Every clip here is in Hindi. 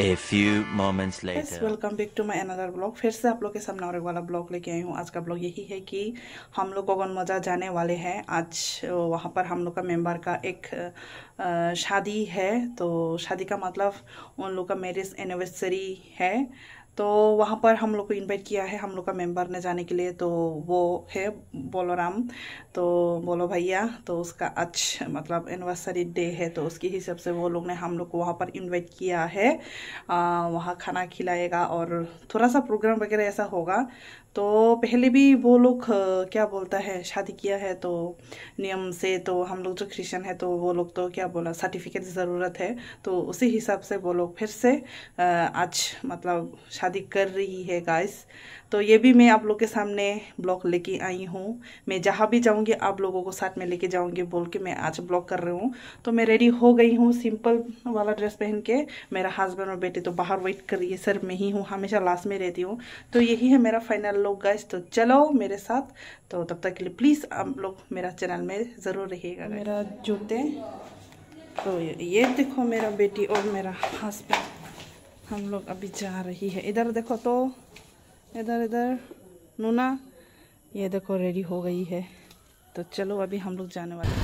A few moments later. Welcome back to my another blog. फिर से आप लोग के सामने और एक वाला ब्लॉग लेके आई हूँ। आज का ब्लॉग यही है कि हम लोग गोगन मजा जाने वाले हैं। आज वहाँ पर हम लोग का मेंबर का एक शादी है। तो शादी का मतलब उन लोग का मैरिज एनिवर्सरी है। तो वहाँ पर हम लोग को इनवाइट किया है हम लोग का मेंबर ने जाने के लिए। तो वो है बोलोराम, तो बोलो भैया। तो उसका आज मतलब एनिवर्सरी डे है, तो उसके हिसाब से वो लोग ने हम लोग को वहाँ पर इनवाइट किया है। वहाँ खाना खिलाएगा और थोड़ा सा प्रोग्राम वगैरह ऐसा होगा। तो पहले भी वो लोग क्या बोलता है शादी किया है, तो नियम से तो हम लोग जो क्रिश्चियन है तो वो लोग तो क्या बोला सर्टिफिकेट ज़रूरत है। तो उसी हिसाब से वो लोग फिर से आज मतलब शादी कर रही है गाइस। तो ये भी मैं आप लोग के सामने ब्लॉग लेके आई हूँ। मैं जहाँ भी जाऊँगी आप लोगों को साथ में लेके जाऊँगी बोल के मैं आज ब्लॉग कर रही हूँ। तो मैं रेडी हो गई हूँ सिंपल वाला ड्रेस पहन के। मेरा हस्बैंड और बेटे तो बाहर वेट कर रही है, सर मैं ही हूँ, हमेशा लास्ट में रहती हूँ। तो यही है मेरा फाइनल लुक गाइस। तो चलो मेरे साथ। तो तब तक के लिए प्लीज़ आप लोग मेरा चैनल में ज़रूर रहिएगा। मेरा जूते, तो ये देखो मेरा बेटी और मेरा हस्बैंड, हम लोग अभी जा रही है। इधर देखो, तो इधर इधर नूना, ये देखो रेडी हो गई है। तो चलो अभी हम लोग जाने वाले हैं।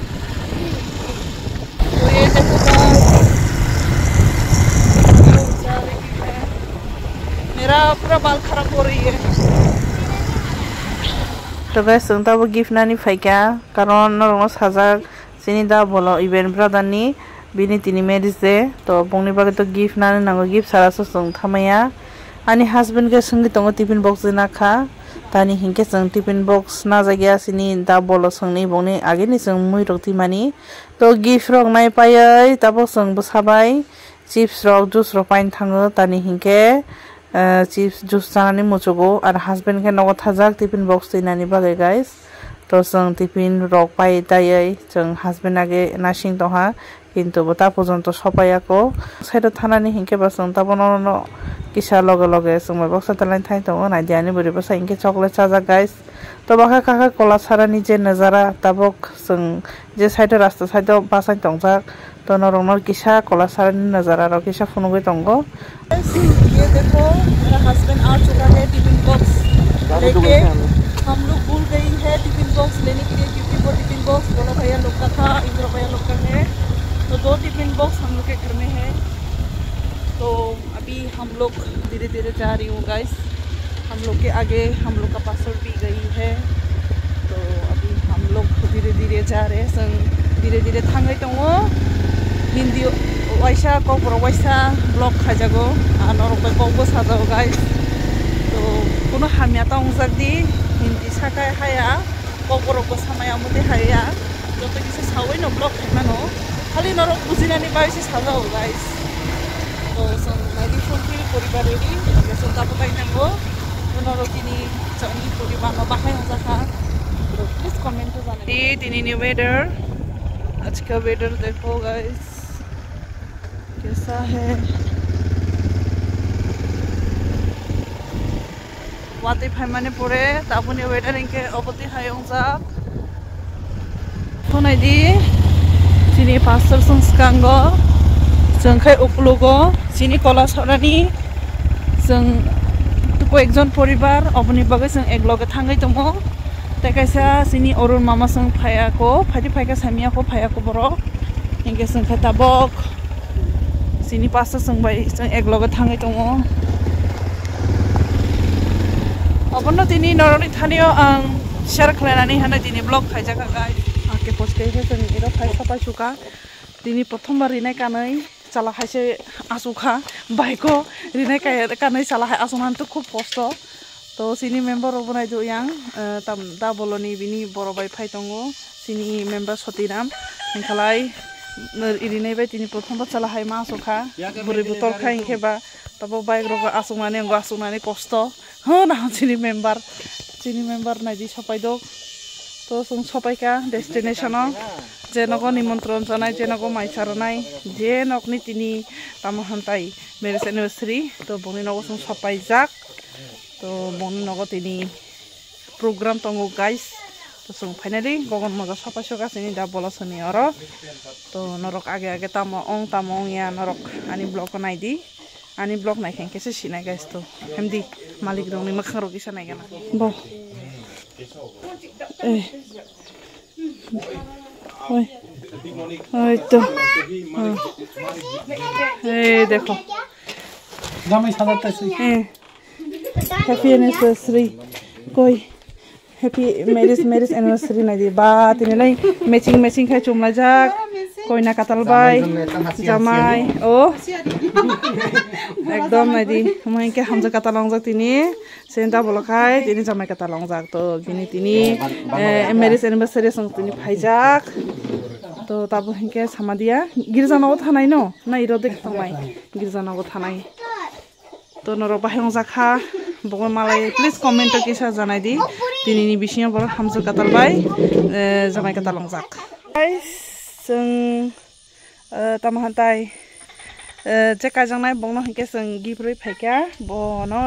तो ये देखो जा रही है। मेरा पूरा बाल खराब हो रही है। तो guys जों दाबो गिफ्ट नानी फाइका कारण नरंगो साजा सिनी दा बोलो इवेंट ब्रादारनि बिनि तिनि मैरिज डे। तो बुंनि बागै तो गिफ्ट नानी नांगो, गिफ्ट सारासो जों थामाया। आनी हस्बैंड के संगी तंगो टिफिन बॉक्स नाखा तानी हिंके जों टिफिन बॉक्स ना जागिया सिनी दा बोलो संनि बुंनि आगे नि जों मुइ रक्ति मानी। तो गिफ्ट रक नाय पायै ताबो जों बसाबाय चिप्स रक जुस रक पाइन थाङो तानी हिंके चिप्स जुस जानानै मुचुगो आरो हस्बैंड के नगो थाजाक टिफिन बॉक्स दैनानै बागै गाइस। तो जों टिफिन रक पाइ दायै जों हस्बैंड आगे नासिं दहा किन्तु बता पर्यन्त सपायाको साइड थानानै हिंके बसं ताबनो किसा लगे लगे जों माबा साथालाइन थाइ दङ नाइदियानि बोरैबा साइंके चॉकलेट चाजा गाइस। तो बाखा काका कला सारानि जे नजारा ताबक जों जे साइड रास्ता साइड बासाइ दंजाक तो नरंग किसा कला सारानि नजारा र किसा फुनुगै दंगो। ये देखो मेरा हस्बैंड आ चुका है टिफिन बॉक्स लेके। हम लोग भूल गई है टिफिन बॉक्स लेने के लिए, क्योंकि वो टिफिन बॉक्स बोलो भैया लोग का था, इंद्र भैया लोग का है। तो 2 टिफिन बॉक्स हम लोग के घर में है। तो अभी हम लोग धीरे धीरे जा रही हूँ गाइस। हम लोग के आगे हम लोग का पासवर्ड भी गई है। तो अभी हम लोग धीरे धीरे जा रहे हैं। जों धीरे धीरे थांगै दङ। हिंदी वैसा कौबर वैसा ब्लॉग खाजागो नरक कौबो साजागो गाइस। तो कोनो हामिया तंग दी हिंदी साकाय हाया कौबर को सामाया मते हाया जो तो किसी सावै न ब्लॉग खाइमानो खाली नरक बुजिनानै बायसे साजागो गाइस। तो जों नाइदि फुलफिल परिबार रेडी जों दाबो गायनांगो नरक दिनि जोंनि परिबार बाहाय जाखा। तो प्लीज कमेंट तो जाने ये दिननि वेदर। आज का वेदर देखो गाइस कैसा है। वाते फाइमाने पड़े ताबुनि वेदर इनके अबति हायंजा थनाइदि सिनि पास्टर संस्कांगो जोंखाय उपलुगो सिनि कला सरानि जों तुको एकजन परिबार अबनि बागै जों एकलगे थांगै दङ। तेकायसा सिनि अरुण मामा जों फायाको फाइदि फायका सामियाको फायाको बरो इनके जोंखाय ताबक सिनि पास्टर जोंबाय जों एकलगे थांगै दङ। अबनो दिनै नरनि थानियाव आं शेयार खालायनानै होनाय दिनै ब्लग खायजागा गाइस। आके पोस्ट खायसे जों एरो फाय सफाय सुका दिनै प्रथमबार रिनाय कानै चला खायसे आसुखा बाइको रिनाय कानै चला हाय आसुनान तो खूब कष्ट। तो सिनि मेंबर बनाय दो यां ताम दा बोलनि बिनि बरबाय फाय दङ सिनि मेंबर सतीराम इनखालाय इरिनाय बाय दिनै प्रथमबार चला हाय मा आसुखा बुरै बोतल खायखेबा तबो बाइक रग आसुनानै कष्ट हो ना सिनि मेंबर नाइदि सपाय दो। तो जों सपायका डेस्टिनेशनाव जेनको निमंत्रण जानाय जेनको माइसारनाय जेनकनि तिनि तामहान्ताय मैरिज एनिवर्सरी तो बनि नगो जों सपाय जाक। तो बनि नगो तिनि प्रोग्राम तंगो गाइस। तो जों फाइनाली गगन मजा सपाय सगासिनि दा बोलसनि अर। तो नरक आगे आगे तामो ओं या नरक आनि blog नाइदि ani blog nai khen kese sinai guys to hemdi malik rong ni makhang ro kisa nai gana bo oi oi to देखो জামাই সাজাতেছে हैप्पी एनिवर्सरी कोई हैप्पी मैरिज एनिवर्सरी नाइ दि बा तिनीलाई मैचिंग खाइ चुमला जाक कोइना कातल बाय जामाई ओ एकदम नाइ दि मैं के हमजा कातलंग जाक तिनी सेंटा बलखाय तिनी जामाई कातलंग जाक तो बिनि तिनी मैरिज एनिवर्सरी संग तिनी फाइजाक तो ताबो हिंके सामादिया गिरजानाव थानाय न ना इरोदे थांनाय गिरजानाव थानाय तो नरो बाहें जाखा बगल मालाय प्लीज कमेंट किसा जानाय दि दिनैनि बिसिङाव बर हामजो कातालबाय जामाय कातालं जाक गाइस जों तामहान्ताय जे काजंनाय बंनो हिंके जों गिफ्टरै फाइका बनो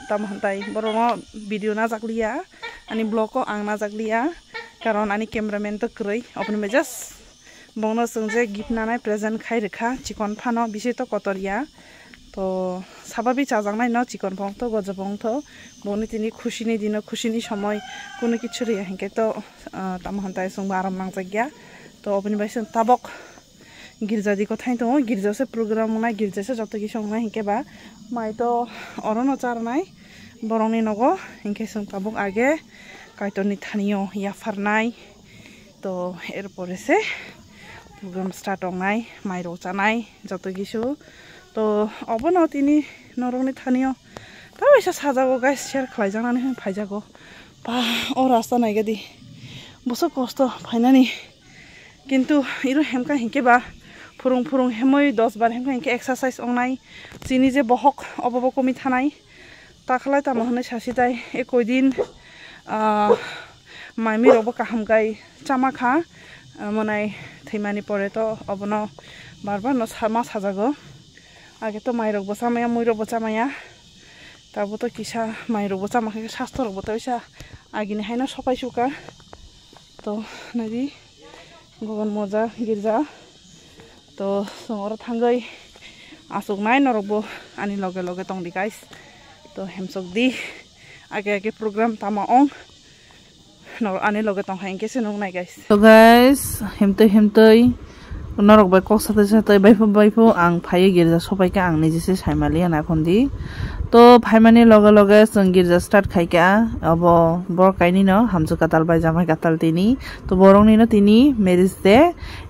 तामहान्ताय बरनो भिडियो ना जाकलिया आनि ब्लॉग को आं ना जाकलिया कारण आनि कैमरामैन तो क्रय अपने में जस्ट बंनो जों जे गिफ्ट नानाय प्रेजेंट खाइ रेखा चिकन फानो बिसे तो कतरिया तो साबाबि चाजांनाय न चिकन फंग तो गजबंग तो बनि तिनी खुशिनि दिन खुशिनि समय कोनो किछु रे हेंके तो तामहान्ताय संग आराम नांजागिया तो अपनि बायसन ताबक गिरजा दिको थाइ तो गिरजा से प्रोग्राम ना गिरजा से जत कि संग हेंके बा माय तो अरन चारनाय बरंनि नगो हेंके सं ताबक आगे काइटनि थानियो या फारनाय तो एरपरे से प्रोग्राम स्टार्ट होनाय माइरो जानाय जत किछु तो अबनो तिनी नरंनि थानियो ता एसे साजागो गाइस शेयर खालाय जानानै फाइजागो बा ओ रास्ता नायगदि बसो कष्ट फाइनानि किन्तु इरो हेमका हिंके बा फुरुं हेमै 10 बार हेमका हिंके एक्सारसाइज ओंनाय जिनि जे बहक अबबो कमि थानाय ताखलाय ताम होने सासिताय ए कयदिन माइमि रबो काहामगाय चामाखा मनाय थैमानि परे तो अबनो बार न सामा साजागो आगे तो माइरक बचामाया मुइरक बचामाया ताबो तो किसा माइरक बचामाखे शास्त्र रबो तो इसा आगिनि हायना सफाय सुका तो नदि गगन मजा गिरजा तो संगर थांगै आसुकनाय नरबो आनि लगे लगे तंगदि गाइस तो हेमसक दि आगे प्रोग्राम तामा ओं नर आनि लगे तंग हायके से नंग नाय गाइस तो गाइस हेमतै नरक बाय कक साथे बायफो आं फाय गिरजा सबायका आं निजेसे सायमालि ना खन्दि तो फायमानि लगे लगे जों गिरजा स्टार्ट खायका अब बर काइनि न हामजो काताल बाय जामाय काताल तिनि तो बरंनि न तिनि मैरिज डे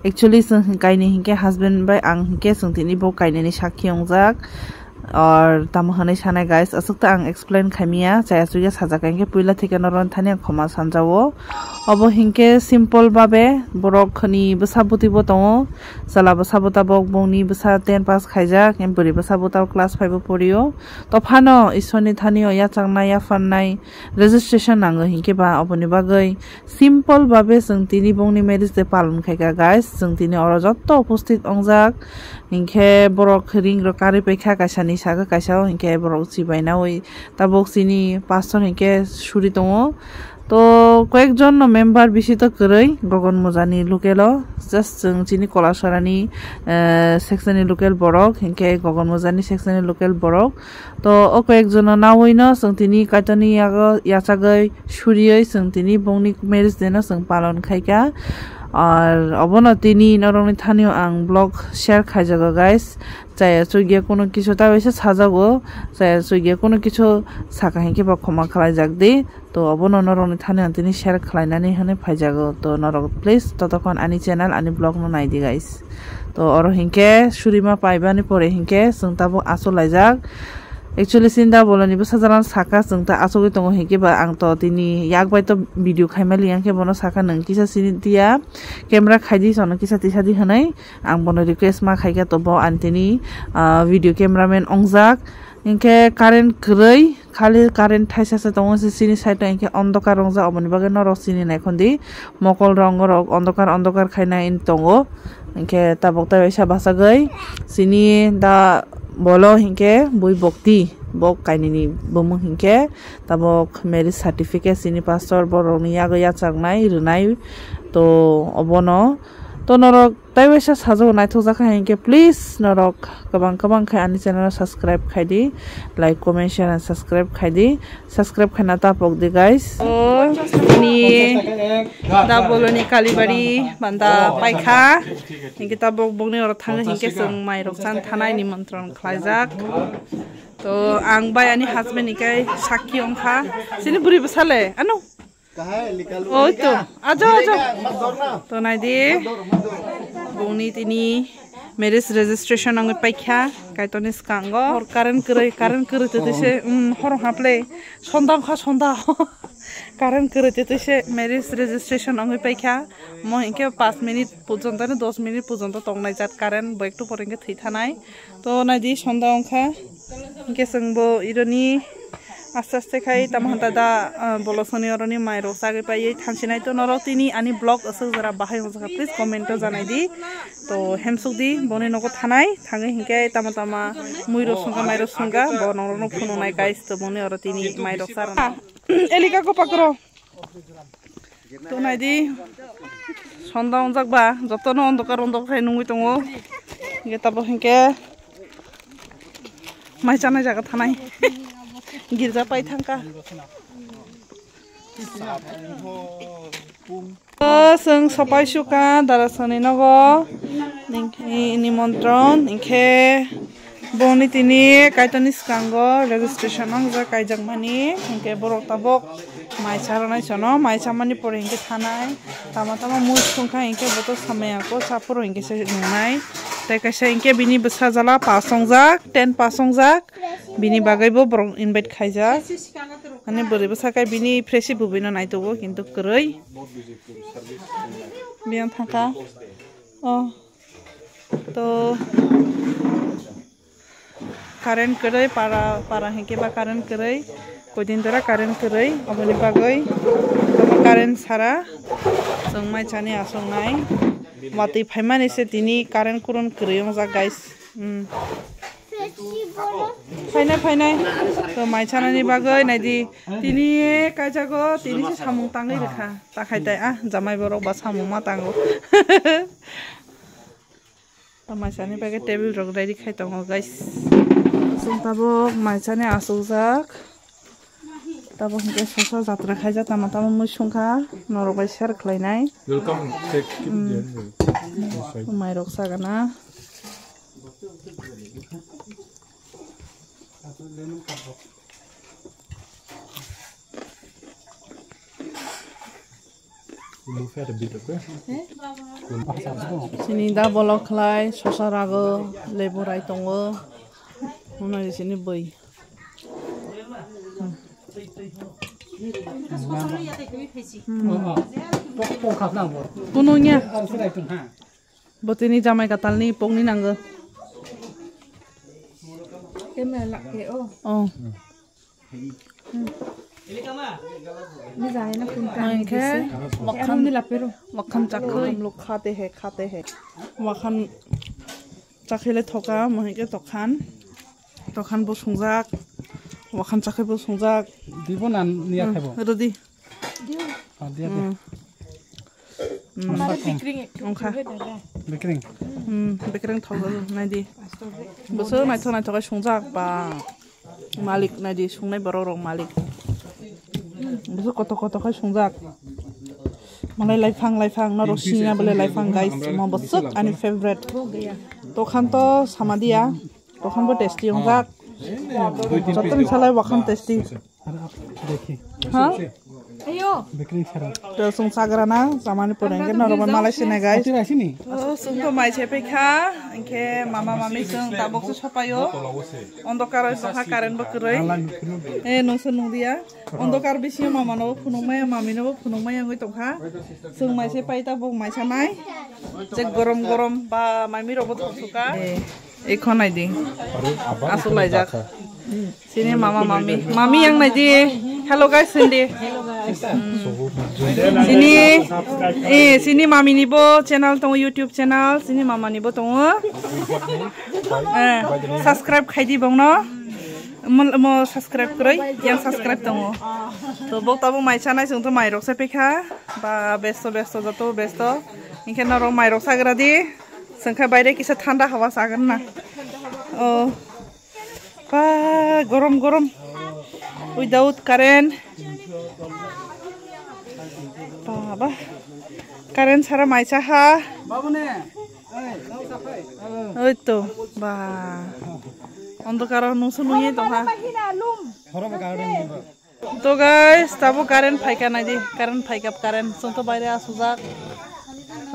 एक्चुअली जों काइनि हिंके हस्बैंड बाय आं हिंके जों तिनि ब काइनि साखि ओंजाक और तामहानै सानाय गाइस असुकता आं एक्सप्लेन खामिया जाया सुया साजाकांके पुइला थिके नरन थानि खमा सानजावो अब हिंके सिंपल बाबे बरखनि बसाबुतिबो दङ साला बसाबुताबो बंनि बसा 10 पास खायजा केमबरि बसाबुताव क्लास 5 पढियो तो फानो इसनि थानियो या चांनाय या फाननाय रेजिस्ट्रेशन नाङो हिंके बा अपनि बागै सिंपल बाबे जों तिनि बंनि मैरिज डे पालन खायगा गाइस जों तिनि अर जत्त उपस्थित अंजाक हिंके बरख रिंग र कारि पैखा कासानि सागा कासाव हिंके बरख सिबायना ओइ ताबक्सिनि पास्टर हिंके सुरि दङ तो कयेक जन मेम्बार बिसित करै गगन मजानि लोकेल जस्ट जों चिनि कलासरानि सेक्सननि लोकेल बरक हिंके गगन मजानि सेक्सननि लोकेल बरक तो ओ कयेक जन नावैनो जों तिनि काटनि याचागै सुरियै जों तिनि बंनि मैरिज डे न जों पालन खायका और अबनो तिनि नरंनि थानियो आं ब्लॉग शेयर खायजागो गाइस जाया सुगिया कोनो किछु ता वैसे साजागो जाया सुगिया कोनो किछु साका हेंके बा खमा खालाय जागदि तो अबनो नरंनि थानियो तिनि शेयर खालायनानै हने फायजागो तो नरक प्लीज ततखन आनि चैनल आनि ब्लॉग न नायदि गाइस तो और हिंके सुरिमा पाइबानि परे हिंके जों ताबो आसो लायजाक एक्चुअली सिंदा बोलनिबो साजारान साका जोंता आसोगै दङ हेकेबा आं तो तिनि याकबाय तो भिडियो खायमालि आंके बनो साका नों किसा सिनितिया कैमरा खायदि सन किसा तिसादि हनै आं बनो रिक्वेस्ट मा खायगा तो ब आन्तिनि भिडियो कैमरामैन अंजाक इनके कारेन्ट क्रय खाली कारेन्ट थाइसासे दङ सिनि साइड इनके अंधकार रंजा अबनि बागे न रसिनि नायखन्दि मकल रंग रक अंधकार खायना इन दङ इनके ताबकता बैसा बासागै सिनि दा बोलो हिंके बुई बक्ति बक काइनि बमु हिंके ताबक मैरिज सर्टिफिकेट सिनि पास्टर बरनि यागया चांगनाय रुनाय तो अबनो to norok taibesa sajo naithok jaka hinke please norok kabang khai ani channel subscribe khaidi like comment share and subscribe khaidi subscribe khana tapok de guys ni da boloni kalibari banda paikha hinke tabok bogni ora thang hinke sung mai rok chan thanai nimantron khlaijak to ang bai ani husband ni kai sakhi ongkha sini buri besale anu oh itu aja to nai di boni tini marriage registration ang paikha kaitoni skango or current kere tese horong haple sondam kha sonda current kere tese marriage registration ang paikha mo inke 5 minute পর্যন্ত 10 minute পর্যন্ত tongnai jat current bo ektu porenge thei thanai to nai di sonda ongkha inke sungbo ironi আস্তে আস্তে খাই তামহাতা দা বলসনি অরনি মাইরো সাগে পাই থানসিনাই তো নরতিনি আনি ব্লগ আছে যারা বাহাই হজা প্লিজ কমেন্টও জানাই দি তো হেমসুক দি বনে নগো থানাই থাঙে হিংকে তামাতামা মুইরো সঙ্গা মাইরো সঙ্গা বনরনো ফোনো নাই গাইস তো বনে অরতিনি মাইরো সারা এলিকা কো পাকরো তো নাই দি সন্ধ্যা অঞ্জাকবা যতন অন্ধকার খাই নুঙ্গি দङ গে তাবো হিংকে মাই জানাই জায়গা থানাই गिरजा पाइ थांका जों सबाय सुका दारासनि नगो निमन्त्रण इनखे बनि तिनि काइतनि स्कांगो रेजिस्ट्रेशन ang जा काइजाक मानि इनखे बरक ताबक माइसा रनाय सनो माइसा मानि परे इनखे थानाय तामा मुस सुंखा इनखे बतो सामायाको सापुरो इनखे से नुनाय ताइ काइसा इनखे बिनि बसा जाला पासंजाक 10 पासंजाक बिनि बागैबो ब्रं इनभाइट खाइजा माने बोरैबो साकाय बिनि फ्रेसि बुबिनो नायतोबो किन्तु कै बियान थाका तो कारेन्ट कै पारा हेके बा कारेन्ट कै कोदिन दरा कारेन्ट कै अबनि बागै कारेन्ट सारा जों माइचानि आसंनाय मातै फाइमानिसे तिनि कारेन्ट कुरन कै मजा गाइस फाइनाय तो माइचानानि बागै नायदि तिनि काइजागो तिनि से सामुं ताङै रेखा ताखायताय जामाय बरक बा सामुं मा तांगो तो माइचानि बागै टेबल रक रेडि खायतङ गाइस जों ताबो माइचानि आसौजाक ताबो हिंके ससा जात्रा खायजा तामा मुसुंखा नरबाय शेयार खालायनाय welcome माइरक सागाना sini da bolok khlai sosa rago lebu rai tongo unai sini boi pununya botini jamai katalni pongni nanggo wakan chakhai lok khate he wakan chakhile thoka mohike tokhan bo sungjak wakan chakhai bo sungjak দিব না নিয়া খাবো rodi দিয়া bekring thog naidi boso naithonai thokai sungjak ba malik naidi sungnai borok malik boso koto kai sungjak malai laifang no rosina bole laifang guys mo bosuk ani favorite tokhan to samadia tokhan bo tasty ongjak joton salai wakan tasty ha ayo bekring sara to sung sagrana samani porenge normal malaysia guys sung to mai chepekha inke mama mami sung tabok su sopayo ondokar soha karen bokroi nongse nongdia ondokar bisi mama no phunongmaya mami no phunongmaya ngoi tongkha sung mai chepai tabok mai sanai je gorom ba mami robot suka ekhon naidi asulai jak sini mama mami yang naidi hello guys Cindy sini mami nibo channel tong YouTube channel sini mama nibo tong subscribe khaidi bongno mo subscribe krai yang subscribe tong to bok tabo mai channel sung to mai rok se pekha ba besto jato besto इनके नरम माइरक सागरा दी संखा बायरे किसा ठंडा हवा सागन ना ओ बा गरम गरम विदाउट कारेन्ट बाबा कारेन्ट सारा माइसा हा ओइ तो बा अंधकार नुसु नुये तो हा तो गाइस ताबो कारेन्ट फाइका नायदि कारेन्ट फाइका कारेन्ट जों तो बायरे आसुजा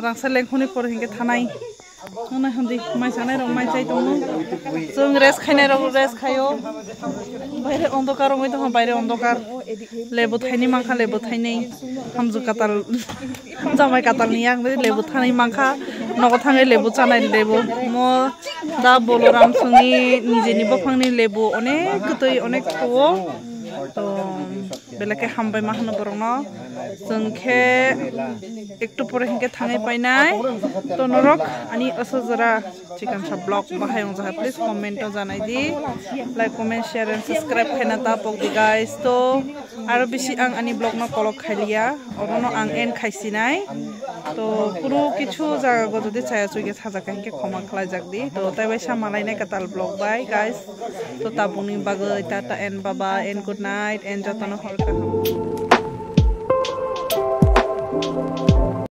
रांसा लेंखनि पर हिंगे थानाय होना हंदि माइसानाय रं माइसाय दङ जों रेस खायनाय रं रेस खायो बायरे अंधकार रङै दङ बायरे अंधकार लेबु थाइनि मांखा लेबु थाइनै हामजु काताल जामाय कातालनि आं लेबु थानै मांखा नगो थाङै लेबु जानाय लेबु म दा बलराम संनि निजेनि बफांनि लेबु अनेक गतै अनेक थो तो बेलेके हामबाय मा होनो बरंनो जोंखे एकटु परे हिंगे थाङै पाइनाय तो नरक अनि असजरा चिकन सा ब्लॉग बाहायं जा प्लीज कमेंट जानाय दि like comment share and subscribe खायना ता पक दि गाइस तो आरो बिसि आं आनि ब्लॉग न कलक खाइलिया अरनो आं एन खाइसिनाय तो पुरो किछु जागा गो जदि चाया चुगे साजा काहिके खमा खलाय जाक दि तो ताइबायसा मालायनाय काताल ब्लॉग बाय गाइस तो ताबुनि बागै टाटा एन बाबा एन गुड नाइट एन जतन हरका